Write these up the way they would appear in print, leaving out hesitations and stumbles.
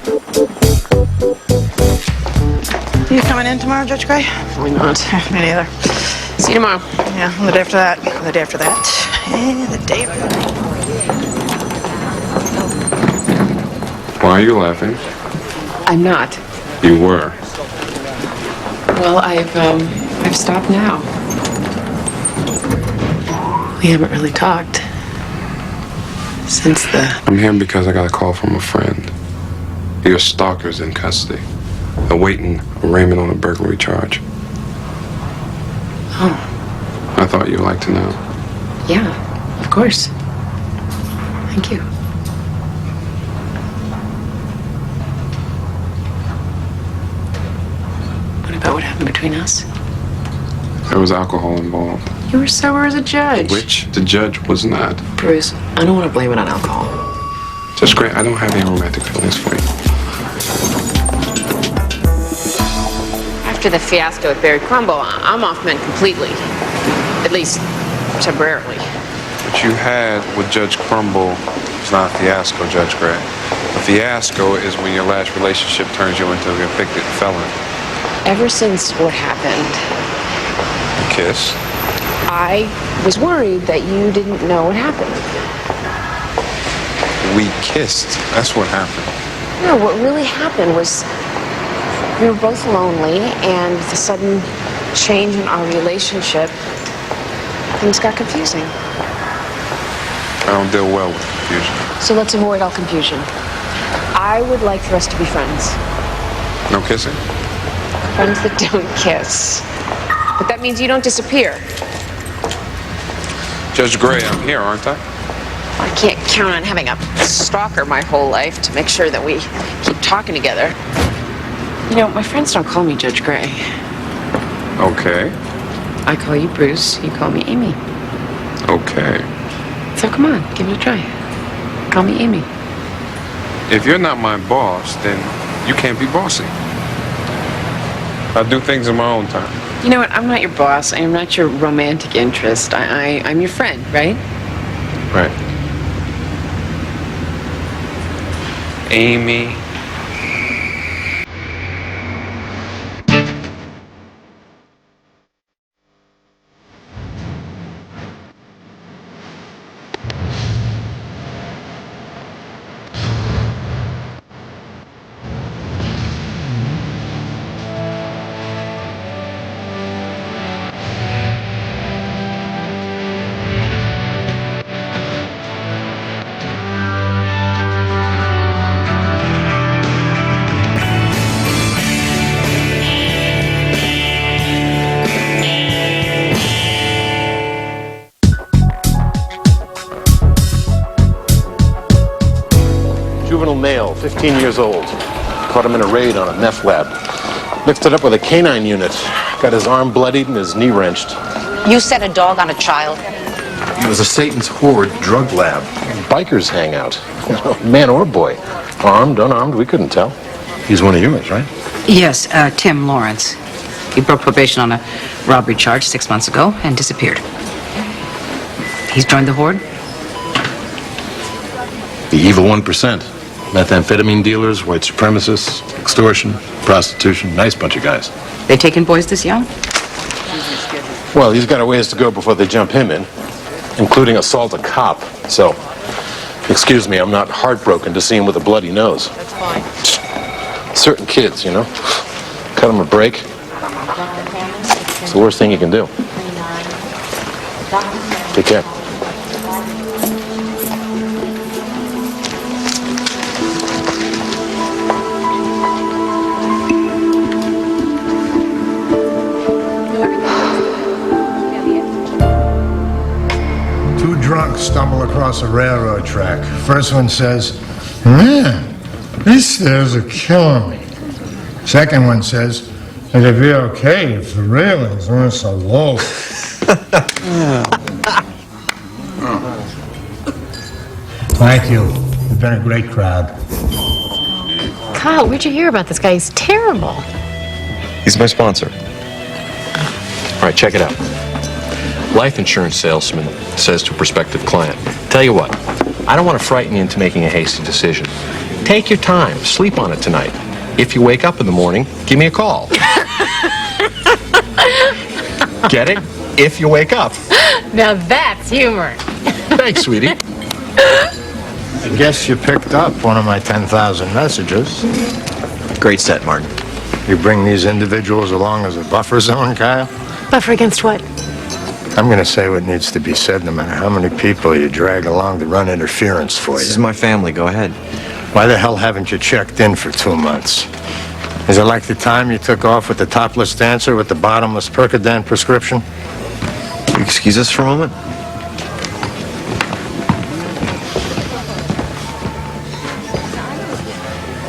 You coming in tomorrow, Judge Gray? Why not? Me neither. See you tomorrow. Yeah, and the day after that, and the day after that, and the day after that. Why are you laughing? I'm not. You were. Well, I've stopped now. We haven't really talked since the... I'm here because I got a call from a friend. Your stalker's in custody, awaiting arraignment on a burglary charge. Oh. I thought you'd like to know. Yeah, of course. Thank you. What about what happened between us? There was alcohol involved, You were sober as a judge. which the judge was not. Bruce, I don't want to blame it on alcohol. Just great. I don't have any romantic feelings for you. After the fiasco with Barry Crumble, I'm off men completely. At least, temporarily. What you had with Judge Crumble was not a fiasco, Judge Gray. A fiasco is when your last relationship turns you into a convicted felon. Ever since what happened, Kiss. I was worried that you didn't know what happened. We kissed. That's what happened. No, what really happened was we were both lonely, and with the sudden change in our relationship, things got confusing. I don't deal well with confusion. So let's avoid all confusion. I would like for us to be friends. No kissing? Friends that don't kiss. But that means you don't disappear. Judge Gray, I'm here, aren't I? I can't count on having a stalker my whole life to make sure that we keep talking together. You know, my friends don't call me Judge Gray. Okay. I call you Bruce, you call me Amy. Okay. So come on, give it a try. Call me Amy. If you're not my boss, then you can't be bossy. I do things in my own time. You know what, I'm not your boss, I'm not your romantic interest. I'm your friend, right? Right. Amy. Juvenile male, 15 years old. Caught him in a raid on a meth lab. Mixed it up with a canine unit. Got his arm bloodied and his knee wrenched. You set a dog on a child? It was a Satan's Horde drug lab. Bikers hang out. Man or boy. Armed, unarmed, we couldn't tell. He's one of yours, right? Yes, Tim Lawrence. He broke probation on a robbery charge 6 months ago and disappeared. He's joined the Horde? The evil 1%. Methamphetamine dealers, white supremacists, extortion, prostitution. Nice bunch of guys. They taking boys this young? Well, he's got a ways to go before they jump him in, including assault a cop. So, excuse me, I'm not heartbroken to see him with a bloody nose. That's fine. Certain kids, you know. Cut them a break. It's the worst thing you can do. Take care. Two drunks stumble across a railroad track. First one says, "Man, these stairs are killing me." Second one says, "It'd be okay if the railings weren't so low." Thank you. You've been a great crowd. Kyle, where'd you hear about this guy? He's terrible. He's my sponsor. All right, check it out. Life insurance salesman says to a prospective client, "Tell you what, I don't want to frighten you into making a hasty decision. Take your time. Sleep on it tonight. If you wake up in the morning, give me a call. Get it? If you wake up. Now that's humor. Thanks, sweetie. I guess you picked up one of my 10,000 messages. Great set, Martin. You bring these individuals along as a buffer zone, Kyle? Buffer against what? I'm going to say what needs to be said no matter how many people you drag along to run interference for This is you. my family. Go ahead. Why the hell haven't you checked in for 2 months? Is it like the time you took off with the topless dancer with the bottomless Percodan prescription? Excuse us for a moment.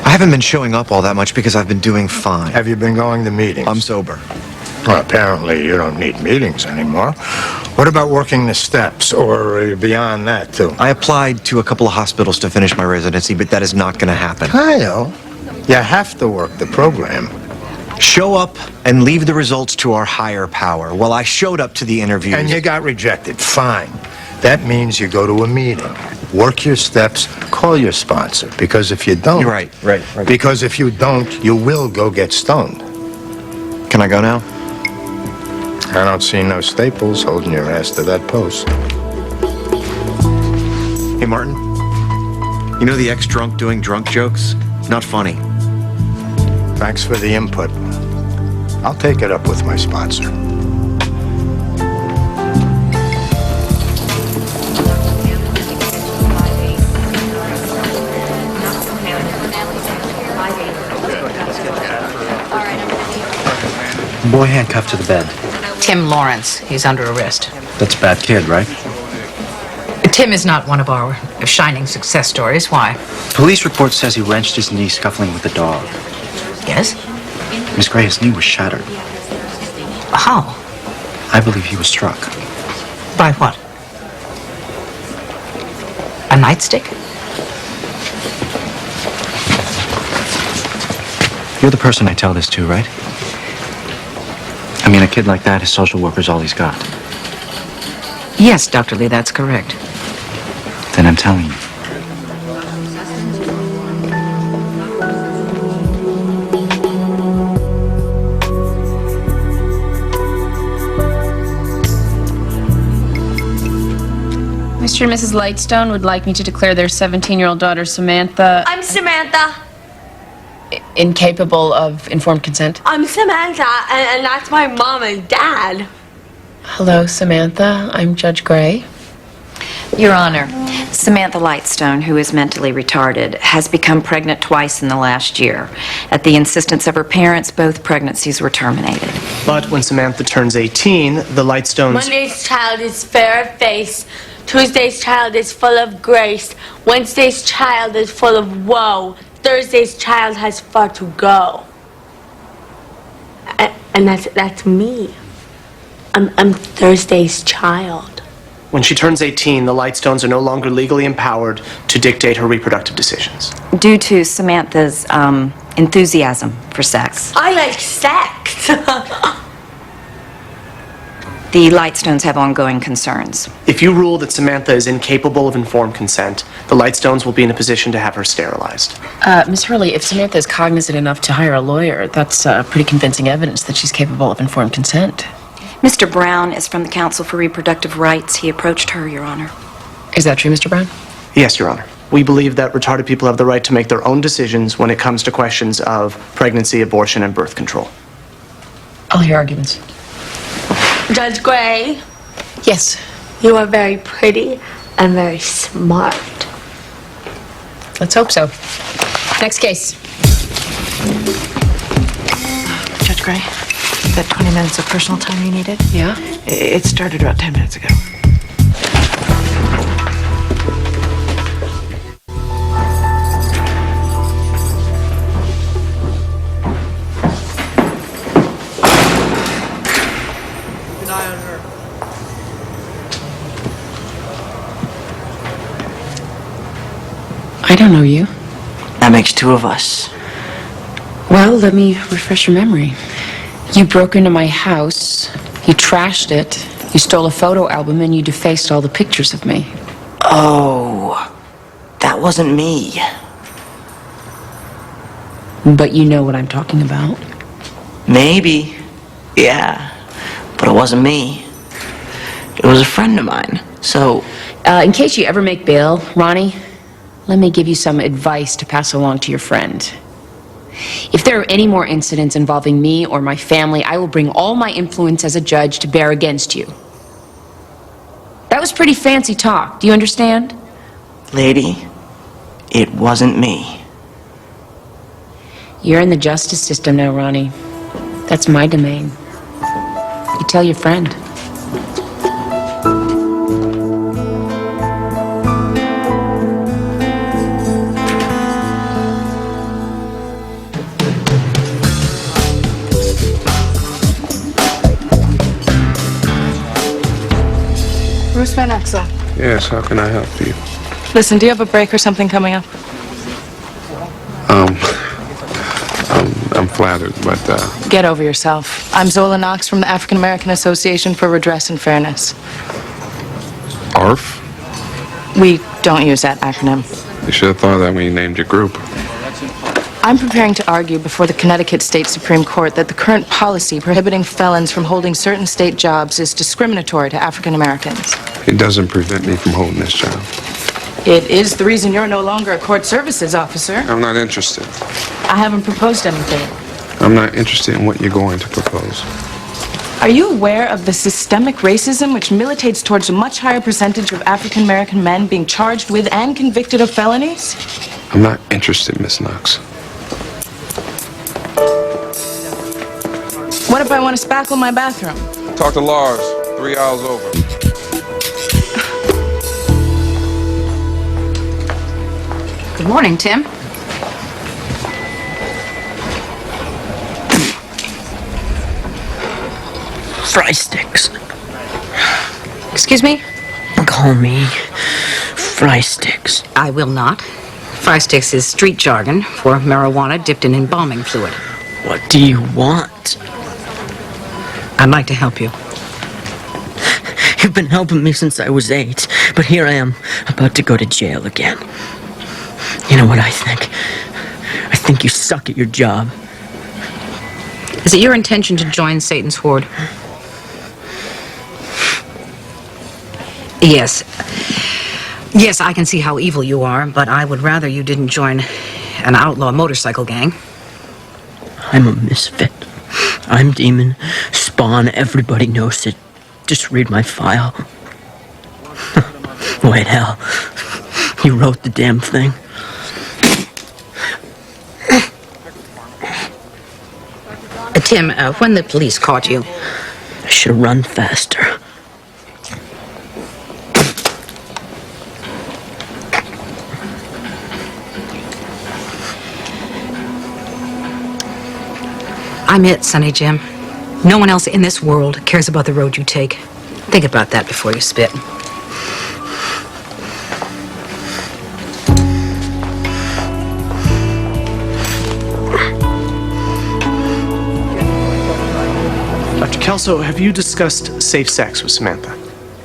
I haven't been showing up all that much because I've been doing fine. Have you been going to meetings? I'm sober. Well, apparently you don't need meetings anymore. What about working the steps, or beyond that, too? I applied to a couple of hospitals to finish my residency, but that is not going to happen. Kyle, you have to work the program. Show up and leave the results to our higher power. Well, I showed up to the interviews. And you got rejected. Fine. That means you go to a meeting, work your steps, call your sponsor. Because if you don't... You're right. Because if you don't, you will go get stoned. Can I go now? I don't see no staples holding your ass to that post. Hey, Martin. You know the ex-drunk doing drunk jokes? Not funny. Thanks for the input. I'll take it up with my sponsor. Boy handcuffed to the bed. Tim Lawrence. He's under arrest. That's a bad kid, right? Tim is not one of our shining success stories. Why? Police report says he wrenched his knee scuffling with the dog. Yes? Miss Gray, his knee was shattered. How? I believe he was struck. By what? A nightstick? You're the person I tell this to, right? I mean, a kid like that, his social worker's all he's got. Yes, Dr. Lee, that's correct. Then I'm telling you. Mr. and Mrs. Lightstone would like me to declare their 17-year-old daughter, Samantha... I'm Samantha. Incapable of informed consent. I'm Samantha, and that's my mom and dad. Hello, Samantha. I'm Judge Gray. Your Honor, Samantha Lightstone, who is mentally retarded, has become pregnant twice in the last year. At the insistence of her parents, both pregnancies were terminated. But when Samantha turns 18, the Lightstones... Monday's child is fair of face. Tuesday's child is full of grace. Wednesday's child is full of woe. Thursday's child has far to go. And that's me. I'm Thursday's child. When she turns 18, the Lightstones are no longer legally empowered to dictate her reproductive decisions. Due to Samantha's enthusiasm for sex. I like sex. The Lightstones have ongoing concerns. If you rule that Samantha is incapable of informed consent, the Lightstones will be in a position to have her sterilized. Miss Hurley, if Samantha is cognizant enough to hire a lawyer, that's pretty convincing evidence that she's capable of informed consent. Mr. Brown is from the Council for Reproductive Rights. He approached her, Your Honor. Is that true, Mr. Brown? Yes, Your Honor. We believe that retarded people have the right to make their own decisions when it comes to questions of pregnancy, abortion, and birth control. I'll hear arguments. Judge Gray? Yes? You are very pretty and very smart. Let's hope so. Next case. Judge Gray, that 20 minutes of personal time you needed? Yeah? It started about 10 minutes ago. I don't know you. That makes two of us. Well, let me refresh your memory. You broke into my house, you trashed it, you stole a photo album, and you defaced all the pictures of me. Oh, that wasn't me. But you know what I'm talking about. Maybe. Yeah. But it wasn't me. It was a friend of mine. So... in case you ever make bail, Ronnie, let me give you some advice to pass along to your friend. If there are any more incidents involving me or my family, I will bring all my influence as a judge to bear against you. That was pretty fancy talk. Do you understand? Lady, it wasn't me. You're in the justice system now, Ronnie. That's my domain. You tell your friend. Bruce Van Axel. Yes, how can I help you? Listen, do you have a break or something coming up? I'm flattered, but, Get over yourself. I'm Zola Knox from the African American Association for Redress and Fairness. ARF? We don't use that acronym. You should have thought of that when you named your group. I'm preparing to argue before the Connecticut State Supreme Court that the current policy prohibiting felons from holding certain state jobs is discriminatory to African Americans. It doesn't prevent me from holding this job. It is the reason you're no longer a court services officer. I'm not interested. I haven't proposed anything. I'm not interested in what you're going to propose. Are you aware of the systemic racism which militates towards a much higher percentage of African American men being charged with and convicted of felonies? I'm not interested, Miss Knox. What if I want to spackle my bathroom? Talk to Lars. 3 hours over. Good morning, Tim. Fry sticks. Excuse me? Call me Fry Sticks. I will not. Fry sticks is street jargon for marijuana dipped in embalming fluid. What do you want? I'd like to help you. You've been helping me since I was 8, but here I am, about to go to jail again. You know what I think? I think you suck at your job. Is it your intention to join Satan's horde? Yes. Yes, I can see how evil you are, but I would rather you didn't join an outlaw motorcycle gang. I'm a misfit. I'm demon. Spawn. Everybody knows it. Just read my file. Wait, hell. You wrote the damn thing. Tim, when the police caught you... I should have run faster. I'm it, Sonny Jim. No one else in this world cares about the road you take. Think about that before you spit. Dr. Kelso, have you discussed safe sex with Samantha?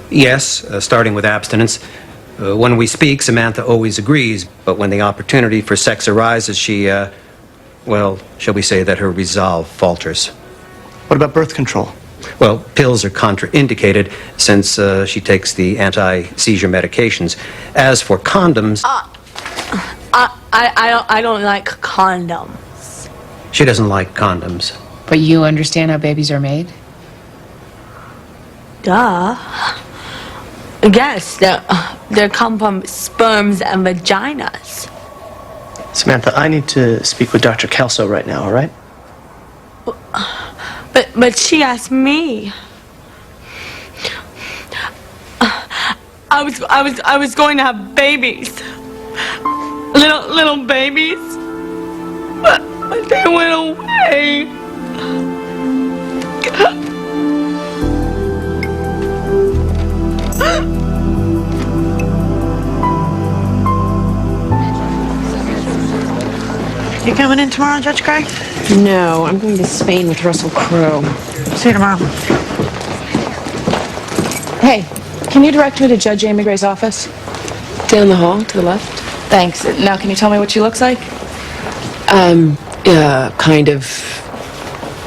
Yes, starting with abstinence. When we speak, Samantha always agrees, but when the opportunity for sex arises, she, well, shall we say that her resolve falters. What about birth control? Well, pills are contraindicated since she takes the anti-seizure medications. As for condoms... I don't like condoms. She doesn't like condoms. But you understand how babies are made? Duh. Yes, they come from sperms and vaginas. Samantha, I need to speak with Dr. Kelso right now, all right? But she asked me. I was going to have babies. Little babies. But they went away. You coming in tomorrow, Judge Gray? No, I'm going to Spain with Russell Crowe. See you tomorrow. Hey, can you direct me to Judge Amy Gray's office? Down the hall, to the left. Thanks. Now, can you tell me what she looks like? Kind of,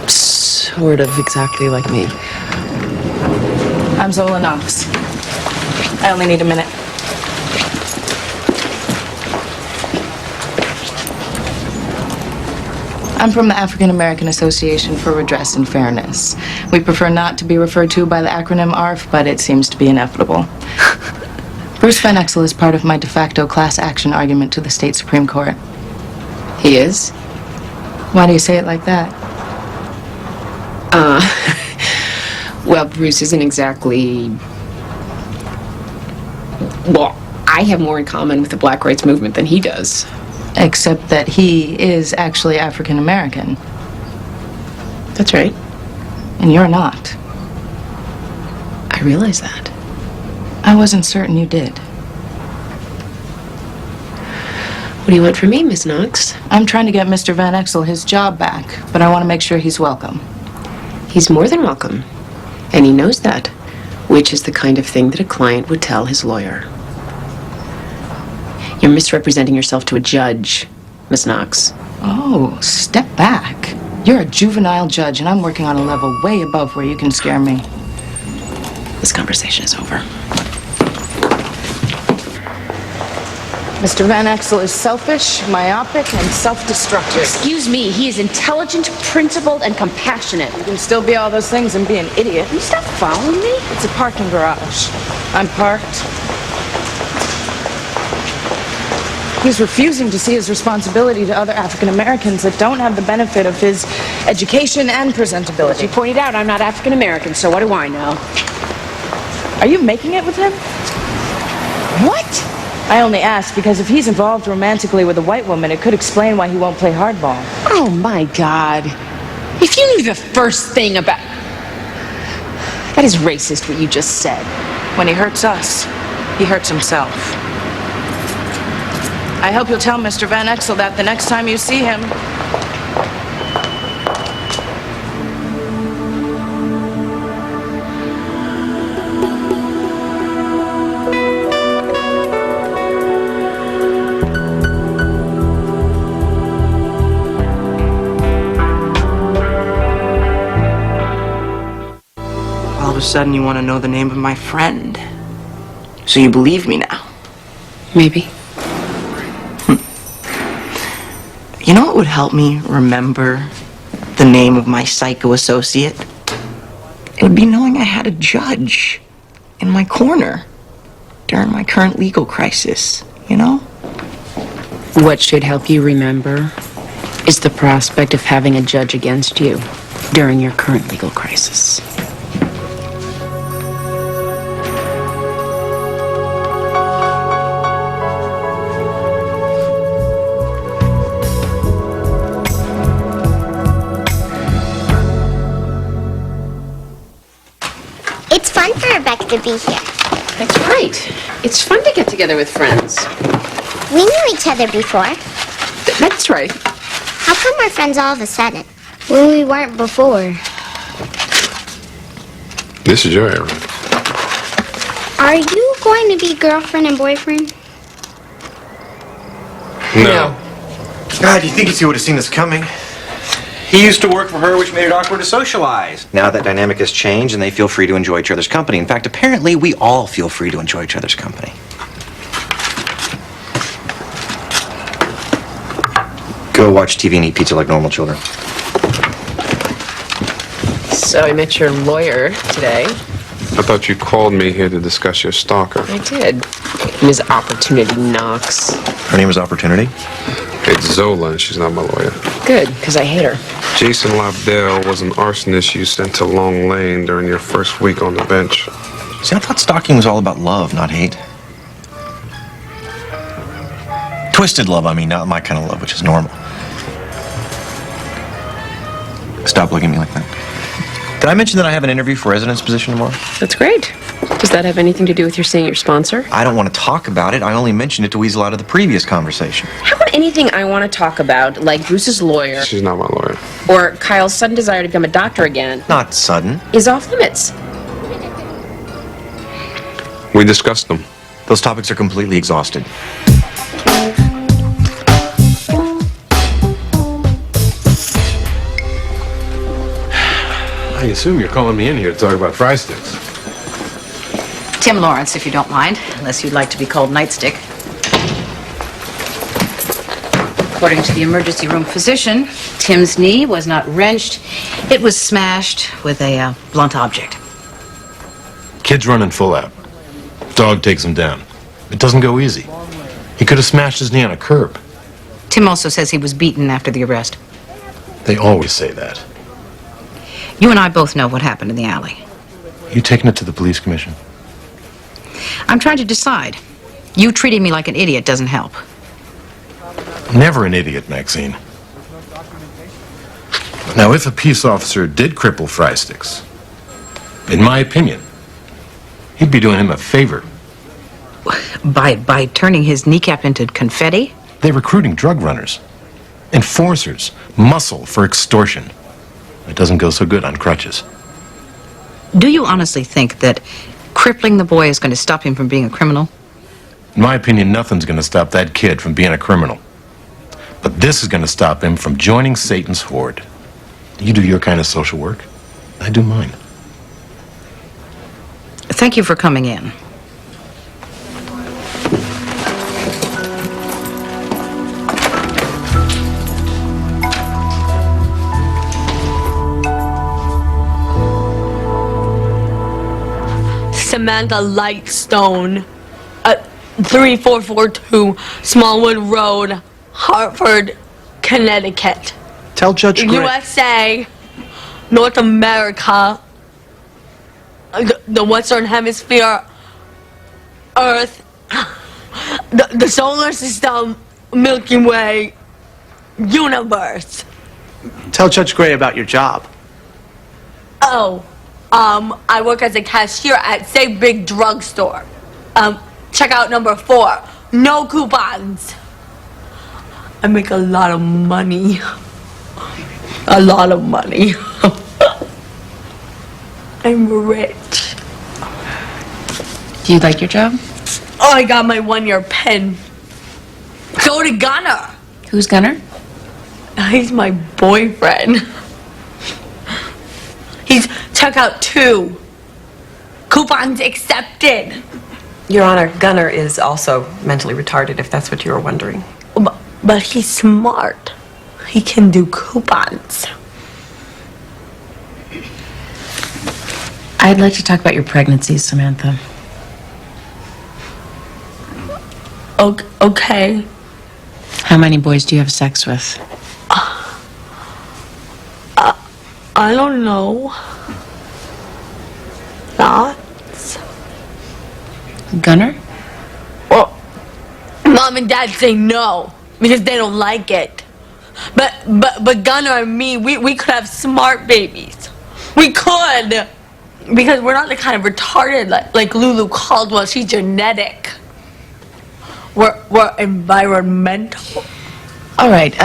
sort of, exactly like me. I'm Zola Knox. I only need a minute. I'm from the African American Association for Redress and Fairness. We prefer not to be referred to by the acronym ARF, but it seems to be inevitable. Bruce Van Exel is part of my de facto class action argument to the state Supreme Court. He is? Why do you say it like that? Well, Bruce isn't exactly... Well, I have more in common with the Black Rights Movement than he does. Except that he is actually African American. That's right. And you're not. I realize that. I wasn't certain you did. What do you want from me, Miss Knox? I'm trying to get Mr. Van Exel his job back, but I want to make sure he's welcome. He's more than welcome. And he knows that, which is the kind of thing that a client would tell his lawyer. You're misrepresenting yourself to a judge, Miss Knox. Oh, step back. You're a juvenile judge, and I'm working on a level way above where you can scare me. This conversation is over. Mr. Van Exel is selfish, myopic, and self-destructive. Excuse me, he is intelligent, principled, and compassionate. You can still be all those things and be an idiot. Can you stop following me? It's a parking garage. I'm parked. He's refusing to see his responsibility to other African Americans that don't have the benefit of his education and presentability. As you pointed out, I'm not African American, so what do I know? Are you making it with him? What? I only ask because if he's involved romantically with a white woman, it could explain why he won't play hardball. Oh, my God. If you knew the first thing about... That is racist, what you just said. When he hurts us, he hurts himself. I hope you'll tell Mr. Van Exel that the next time you see him. All of a sudden, you want to know the name of my friend. So you believe me now? Maybe. You know what would help me remember the name of my psycho associate? It would be knowing I had a judge in my corner during my current legal crisis, you know? What should help you remember is the prospect of having a judge against you during your current legal crisis. It's fun for Rebecca to be here. That's right. It's fun to get together with friends. We knew each other before. That's right. How come we're friends all of a sudden? When we weren't before. This is your errand. Are you going to be girlfriend and boyfriend? No. God, you think he would have seen this coming? He used to work for her, which made it awkward to socialize. Now that dynamic has changed, and they feel free to enjoy each other's company. In fact, apparently, we all feel free to enjoy each other's company. Go watch TV and eat pizza like normal children. So I met your lawyer today. I thought you called me here to discuss your stalker. I did. Ms. Opportunity Knox. Her name is Opportunity? It's Zola, and she's not my lawyer. Good, because I hate her. Jason Lobdell was an arsonist you sent to Long Lane during your first week on the bench. See, I thought stalking was all about love, not hate. Twisted love, I mean, not my kind of love, which is normal. Stop looking at me like that. Did I mention that I have an interview for residence position tomorrow? That's great. Does that have anything to do with your seeing your sponsor? I don't want to talk about it. I only mentioned it to weasel out of the previous conversation. How about anything I want to talk about, like Bruce's lawyer, She's not my lawyer. or Kyle's sudden desire to become a doctor again, Not sudden. is off limits? We discussed them. Those topics are completely exhausted. I assume you're calling me in here to talk about fry sticks. Tim Lawrence, if you don't mind, unless you'd like to be called Nightstick. According to the emergency room physician, Tim's knee was not wrenched. It was smashed with a blunt object. Kid's running full out. Dog takes him down. It doesn't go easy. He could have smashed his knee on a curb. Tim also says he was beaten after the arrest. They always say that. You and I both know what happened in the alley. You taking it to the police commission? I'm trying to decide. You treating me like an idiot doesn't help. Never an idiot, Maxine. Now, if a peace officer did cripple Fry Sticks, in my opinion, he'd be doing him a favor. By turning his kneecap into confetti? They're recruiting drug runners, enforcers, muscle for extortion. It doesn't go so good on crutches. Do you honestly think that crippling the boy is going to stop him from being a criminal? In my opinion, nothing's going to stop that kid from being a criminal. But this is going to stop him from joining Satan's horde. You do your kind of social work, I do mine. Thank you for coming in. Samantha Lightstone at 3442 Smallwood Road, Hartford, Connecticut. Tell Judge Gray. USA, North America, the Western Hemisphere, Earth, the solar system, Milky Way, universe. Tell Judge Gray about your job. Oh, I work as a cashier at Save Big Drugstore. Check out number 4. No coupons. I make a lot of money. A lot of money. I'm rich. Do you like your job? Oh, I got my 1-year pen. So did Gunner. Who's Gunner? He's my boyfriend. He's checkout 2. Coupons accepted. Your Honor, Gunner is also mentally retarded, if that's what you were wondering. But he's smart. He can do coupons. I'd like to talk about your pregnancy, Samantha. Okay. How many boys do you have sex with? I don't know. Lots. Gunner? Well, Mom and Dad say no because they don't like it. But Gunner and me, we could have smart babies. We could. Because we're not the kind of retarded like Lulu Caldwell. She's genetic. We're environmental. All right,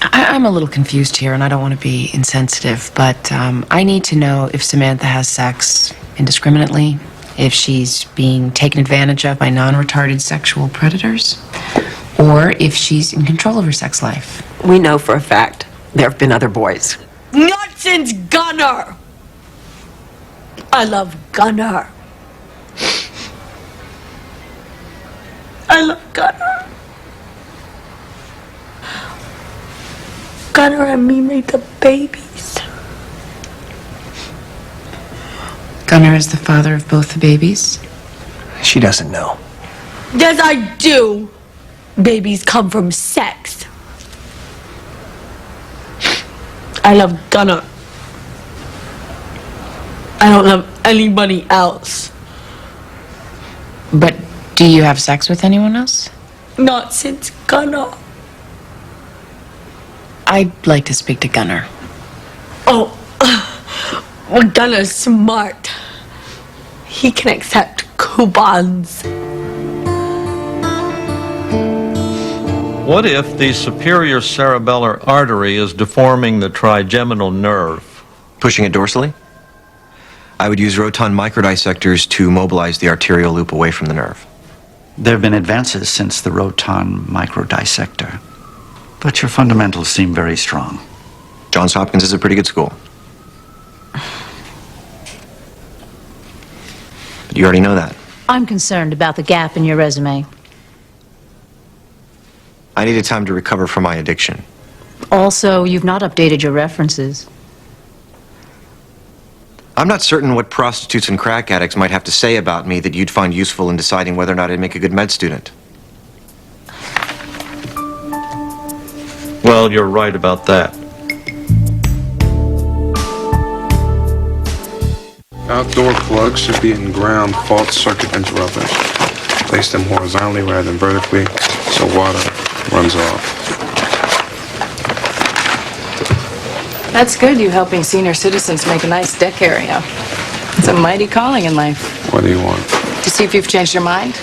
I'm a little confused here, and I don't want to be insensitive, but I need to know if Samantha has sex indiscriminately, if she's being taken advantage of by non-retarded sexual predators, or if she's in control of her sex life. We know for a fact there have been other boys. Not since Gunner. I love Gunner. I love Gunner. Gunner and me made the babies. Gunner is the father of both the babies? She doesn't know. Yes, I do. Babies come from sex. I love Gunner. I don't love anybody else. But do you have sex with anyone else? Not since Gunner. I'd like to speak to Gunner. Oh, well, Gunner's smart. He can accept coupons. What if the superior cerebellar artery is deforming the trigeminal nerve? Pushing it dorsally? I would use roton microdissectors to mobilize the arterial loop away from the nerve. There have been advances since the roton microdissector, but your fundamentals seem very strong. Johns Hopkins is a pretty good school. But you already know that. I'm concerned about the gap in your resume. I needed time to recover from my addiction. Also, you've not updated your references. I'm not certain what prostitutes and crack addicts might have to say about me that you'd find useful in deciding whether or not I'd make a good med student. Well, you're right about that. Outdoor plugs should be in ground fault circuit interrupters. Place them horizontally rather than vertically so water runs off. That's good, you helping senior citizens make a nice deck area. It's a mighty calling in life. What do you want? To see if you've changed your mind?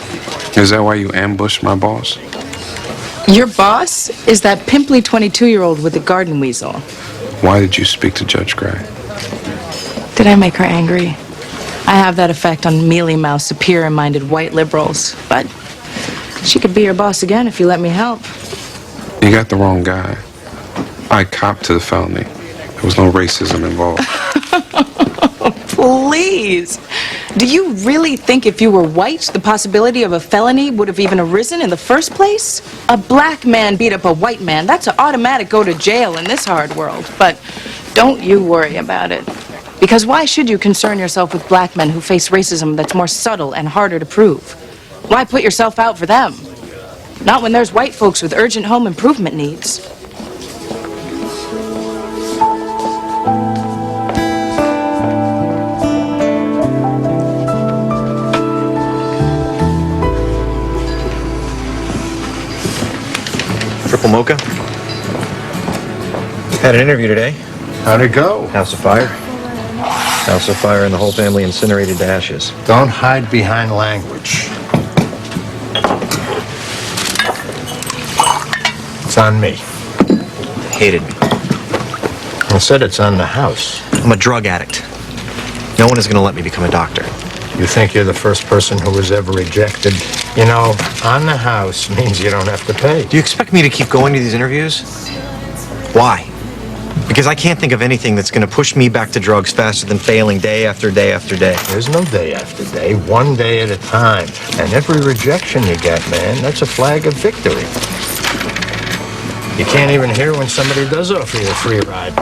Is that why you ambushed my boss? Your boss is that pimply 22-year-old with the garden weasel. Why did you speak to Judge Gray? Did I make her angry? I have that effect on mealy-mouthed, superior-minded white liberals. But she could be your boss again if you let me help. You got the wrong guy. I copped to the felony. There was no racism involved. Please. Do you really think if you were white, the possibility of a felony would have even arisen in the first place? A black man beat up a white man. That's an automatic go to jail in this hard world. But don't you worry about it. Because why should you concern yourself with black men who face racism that's more subtle and harder to prove? Why put yourself out for them? Not when there's white folks with urgent home improvement needs. Triple mocha. Had an interview today. How'd it go? House of fire. House of fire and the whole family incinerated to ashes. Don't hide behind language. It's on me. Hated me. I said it's on the house. I'm a drug addict. No one is going to let me become a doctor. You think you're the first person who was ever rejected? You know, on the house means you don't have to pay. Do you expect me to keep going to these interviews? Why? Because I can't think of anything that's going to push me back to drugs faster than failing day after day after day. There's no day after day, one day at a time. And every rejection you get, man, that's a flag of victory. You can't even hear when somebody does offer you a free ride.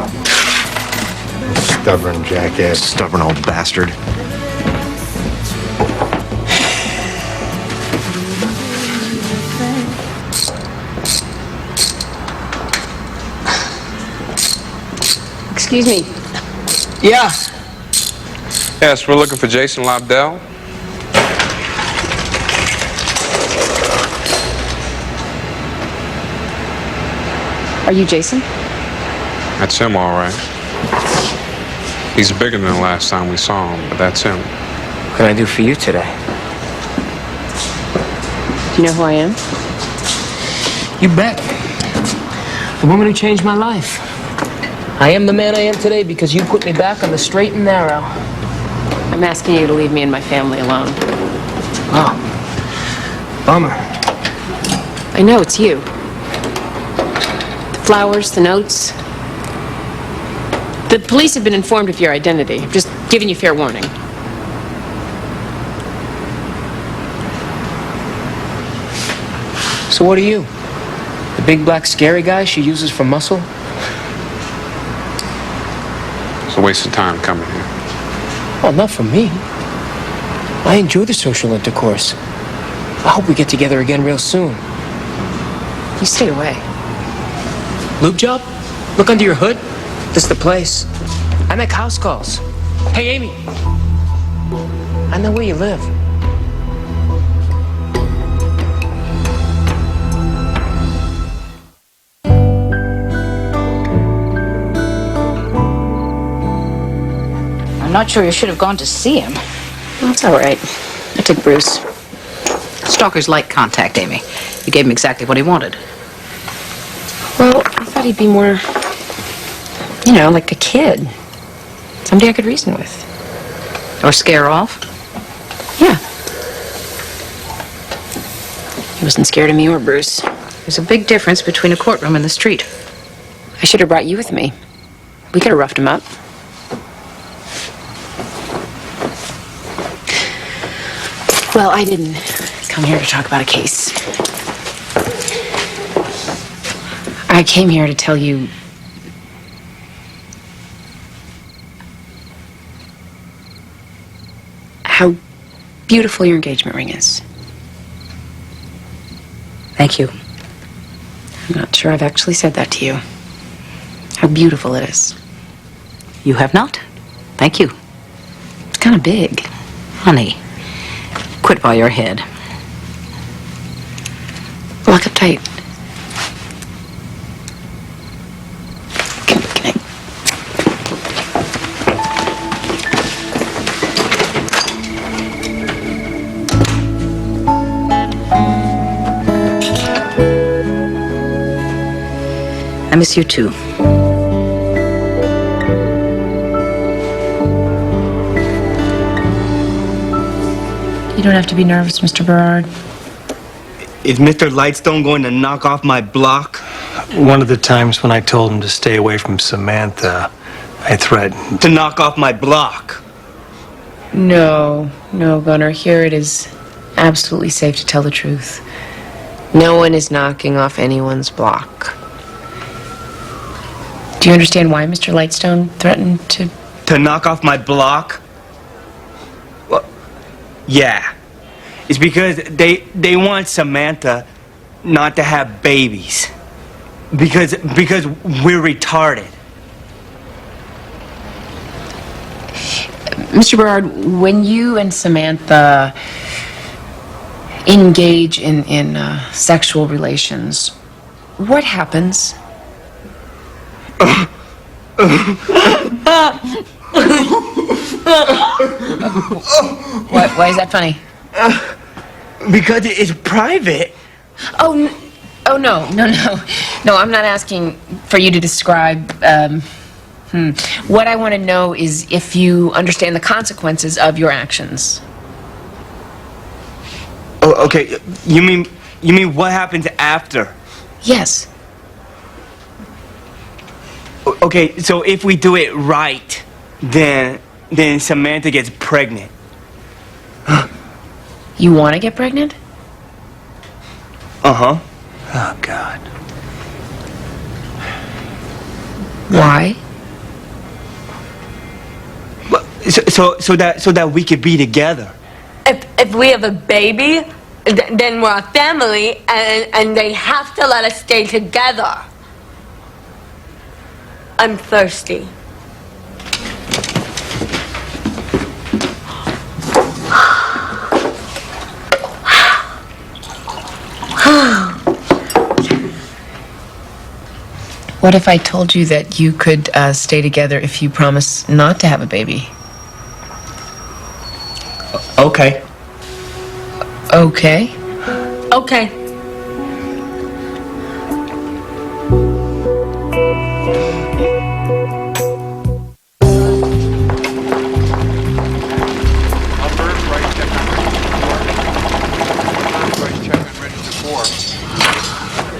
Stubborn jackass. Stubborn old bastard. Excuse me. Yeah. Yes, we're looking for Jason Lobdell. Are you Jason? That's him, all right. He's bigger than the last time we saw him, but that's him. What can I do for you today? Do you know who I am? You bet. The woman who changed my life. I am the man I am today because you put me back on the straight and narrow. I'm asking you to leave me and my family alone. Oh. Bummer. I know, it's you. The flowers, the notes. The police have been informed of your identity. I'm just giving you fair warning. So what are you? The big black scary guy she uses for muscle? It's a waste of time coming here. Oh, not for me. I enjoy the social intercourse. I hope we get together again real soon. You stay away. Lube job? Look under your hood. This is the place. I make house calls. Hey, Amy. I know where you live. I'm not sure you should have gone to see him. That's all right. I took Bruce. Stalkers like contact, Amy. You gave him exactly what he wanted. Well, I thought he'd be more, you know, like a kid. Somebody I could reason with. Or scare off? Yeah. He wasn't scared of me or Bruce. There's a big difference between a courtroom and the street. I should have brought you with me. We could have roughed him up. Well, I didn't come here to talk about a case. I came here to tell you how beautiful your engagement ring is. Thank you. I'm not sure I've actually said that to you. How beautiful it is. You have not? Thank you. It's kind of big. Honey, quit while you're ahead. Lock up tight. I miss you too. You don't have to be nervous, Mr. Berard. Is Mr. Lightstone going to knock off my block? One of the times when I told him to stay away from Samantha, I threatened. To knock off my block? No, Gunnar. Here it is absolutely safe to tell the truth. No one is knocking off anyone's block. Do you understand why Mr. Lightstone threatened to... To knock off my block? Well, yeah. It's because they want Samantha not to have babies. Because we're retarded. Mr. Berard, when you and Samantha engage in sexual relations, what happens? Why is that funny? Because it's private. Oh, no. No, I'm not asking for you to describe. What I want to know is if you understand the consequences of your actions. Oh, okay. You mean what happens after? Yes. Okay, so if we do it right, then Samantha gets pregnant. You want to get pregnant? Uh-huh. Oh, God. Why? So that we could be together. If we have a baby, then we're a family, and they have to let us stay together. I'm thirsty. What if I told you that you could stay together if you promise not to have a baby? Okay. Okay? Okay.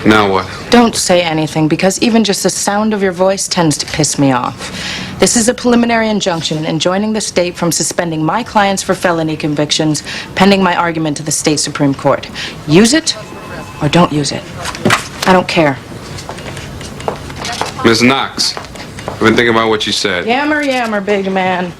Now what? Don't say anything, because even just the sound of your voice tends to piss me off. This is a preliminary injunction enjoining the state from suspending my clients for felony convictions pending my argument to the state Supreme Court. Use it or don't use it. I don't care. Ms. Knox, I've been thinking about what you said. Yammer, big man.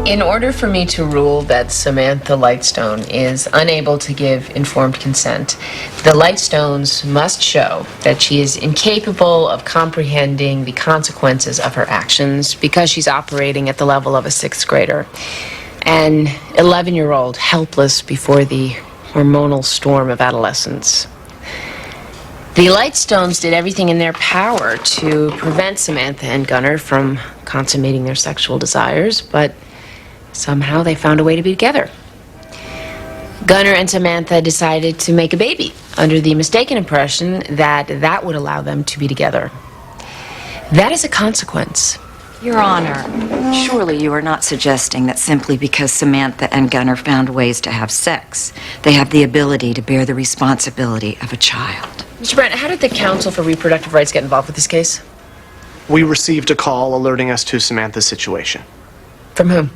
In order for me to rule that Samantha Lightstone is unable to give informed consent, the Lightstones must show that she is incapable of comprehending the consequences of her actions because she's operating at the level of a sixth grader. An 11-year-old helpless before the hormonal storm of adolescence. The Lightstones did everything in their power to prevent Samantha and Gunnar from consummating their sexual desires, but somehow they found a way to be together. Gunnar and Samantha decided to make a baby under the mistaken impression that that would allow them to be together. That is a consequence. Your Honor, surely you are not suggesting that simply because Samantha and Gunnar found ways to have sex, they have the ability to bear the responsibility of a child. Mr. Brandt, how did the Council for Reproductive Rights get involved with this case? We received a call alerting us to Samantha's situation. From whom?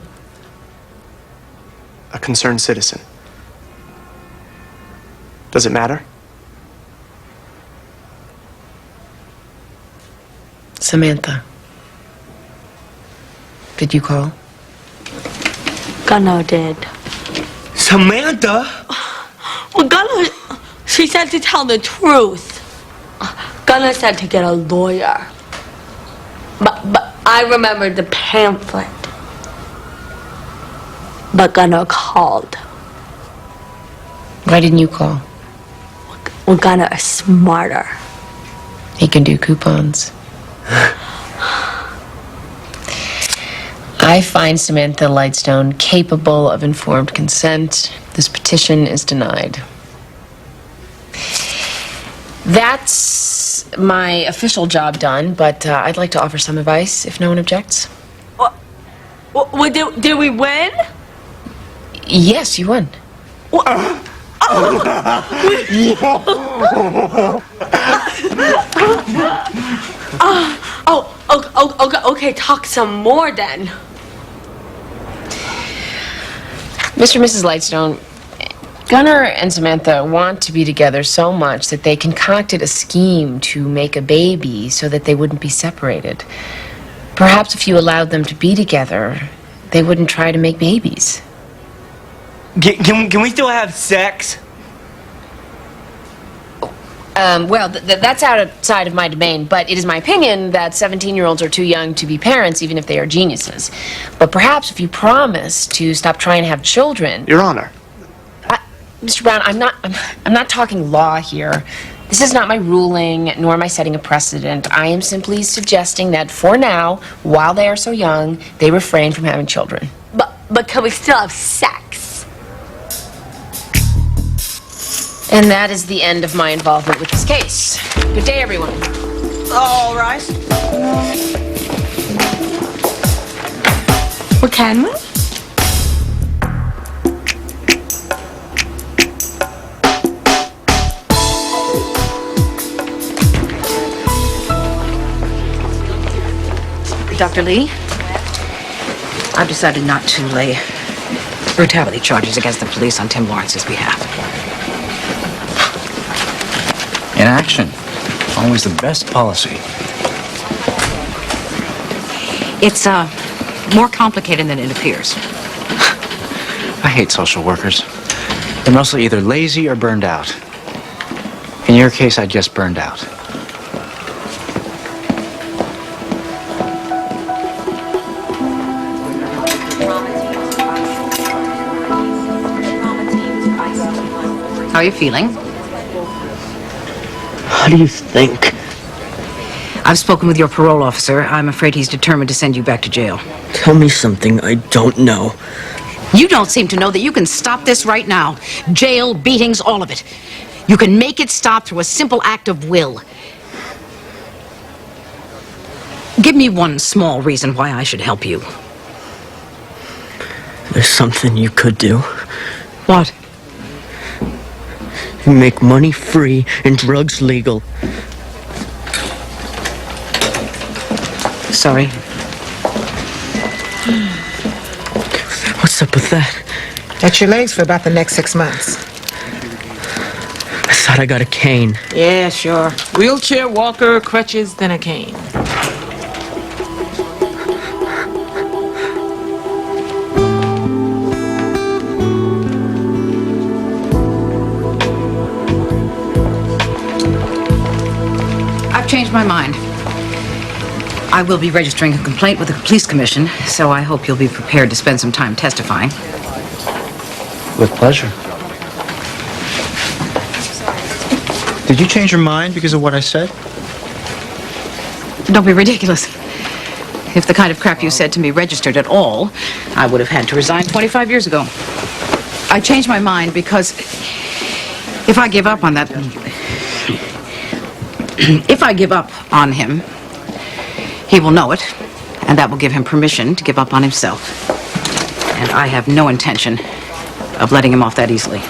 A concerned citizen. Does it matter? Samantha. Did you call? Gunnar did. Samantha? Well, Gunnar, she said to tell the truth. Gunnar said to get a lawyer. But I remembered the pamphlet. But Gunnar called. Why didn't you call? Well, Gunnar is smarter. He can do coupons. I find Samantha Lightstone capable of informed consent. This petition is denied. That's my official job done, but I'd like to offer some advice, if no one objects. Well, did we win? Yes, you won. Okay, talk some more then. Mr. and Mrs. Lightstone, Gunnar and Samantha want to be together so much that they concocted a scheme to make a baby so that they wouldn't be separated. Perhaps if you allowed them to be together, they wouldn't try to make babies. Can we still have sex? Well, that's outside of my domain, but it is my opinion that 17-year-olds are too young to be parents, even if they are geniuses. But perhaps if you promise to stop trying to have children... Your Honor. Mr. Brown, I'm not talking law here. This is not my ruling, nor am I setting a precedent. I am simply suggesting that for now, while they are so young, they refrain from having children. But can we still have sex? And that is the end of my involvement with this case. Good day, everyone. All right. Well, can we? Dr. Lee, I've decided not to lay brutality charges against the police on Tim Lawrence's behalf. Inaction. Always the best policy. It's more complicated than it appears. I hate social workers. They're mostly either lazy or burned out. In your case, I just burned out. How are you feeling? How do you think? I've spoken with your parole officer. I'm afraid he's determined to send you back to jail. Tell me something I don't know. You don't seem to know that you can stop this right now. Jail, beatings, all of it. You can make it stop through a simple act of will. Give me one small reason why I should help you. There's something you could do. What? You make money free and drugs legal. Sorry. What's up with that? That's your legs for about the next 6 months. I thought I got a cane. Yeah, sure. Wheelchair, walker, crutches, then a cane. I've changed my mind. I will be registering a complaint with the police commission, so I hope you'll be prepared to spend some time testifying. With pleasure. Did you change your mind because of what I said? Don't be ridiculous. If the kind of crap you said to me registered at all, I would have had to resign 25 years ago. I changed my mind because if I give up on that... If I give up on him, he will know it, And that will give him permission to give up on himself. And I have no intention of letting him off that easily.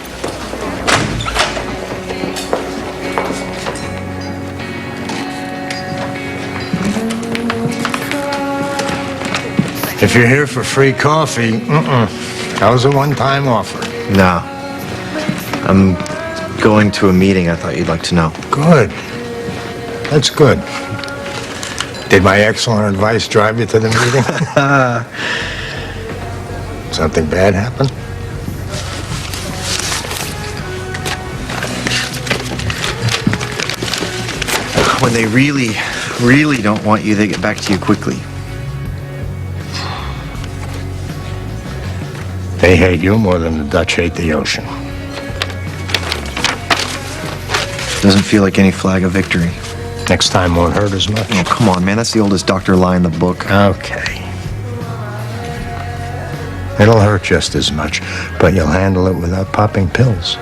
If you're here for free coffee, that was a one-time offer. No. I'm going to a meeting I thought you'd like to know. Good. That's good. Did my excellent advice drive you to the meeting? Something bad happen? When they really, really don't want you, they get back to you quickly. They hate you more than the Dutch hate the ocean. Doesn't feel like any flag of victory. Next time won't hurt as much. Oh, come on, man. That's the oldest doctor lie in the book. Okay. It'll hurt just as much, but you'll handle it without popping pills.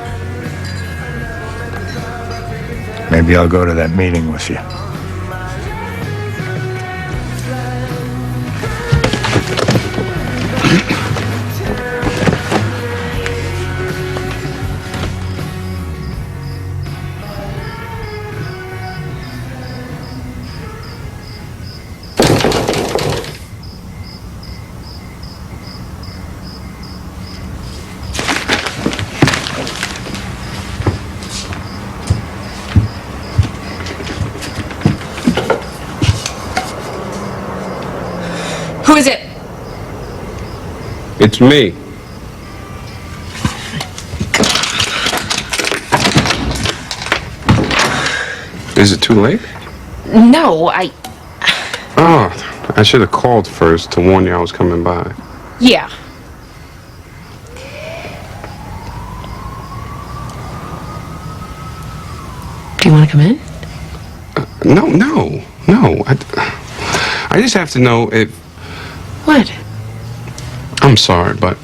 Maybe I'll go to that meeting with you. Who is it? It's me. Is it too late? No, Oh, I should have called first to warn you I was coming by. Yeah. Do you want to come in? No. I just have to know if... What? I'm sorry, but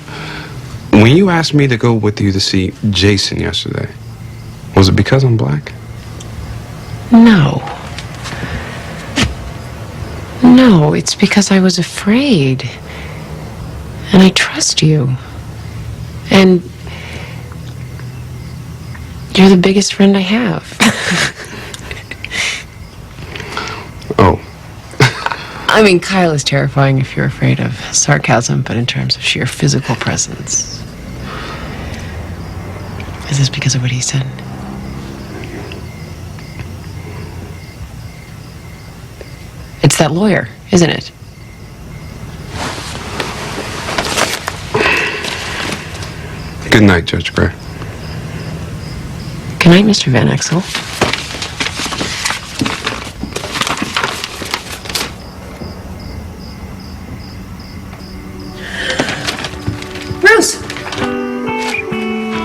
when you asked me to go with you to see Jason yesterday, was it because I'm black? No. No, it's because I was afraid. And I trust you. And you're the biggest friend I have. Oh. I mean, Kyle is terrifying if you're afraid of sarcasm, but in terms of sheer physical presence. Is this because of what he said? It's that lawyer, isn't it? Good night, Judge Gray. Good night, Mr. Van Exel. Bruce!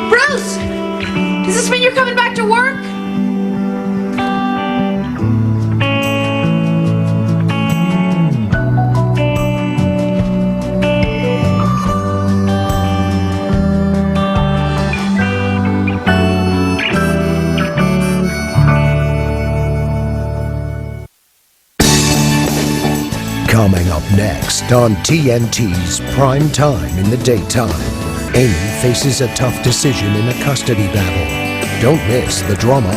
Bruce! Does this mean you're coming back to work? Coming up next on TNT's Prime Time in the Daytime, Amy faces a tough decision in a custody battle. Don't miss the drama of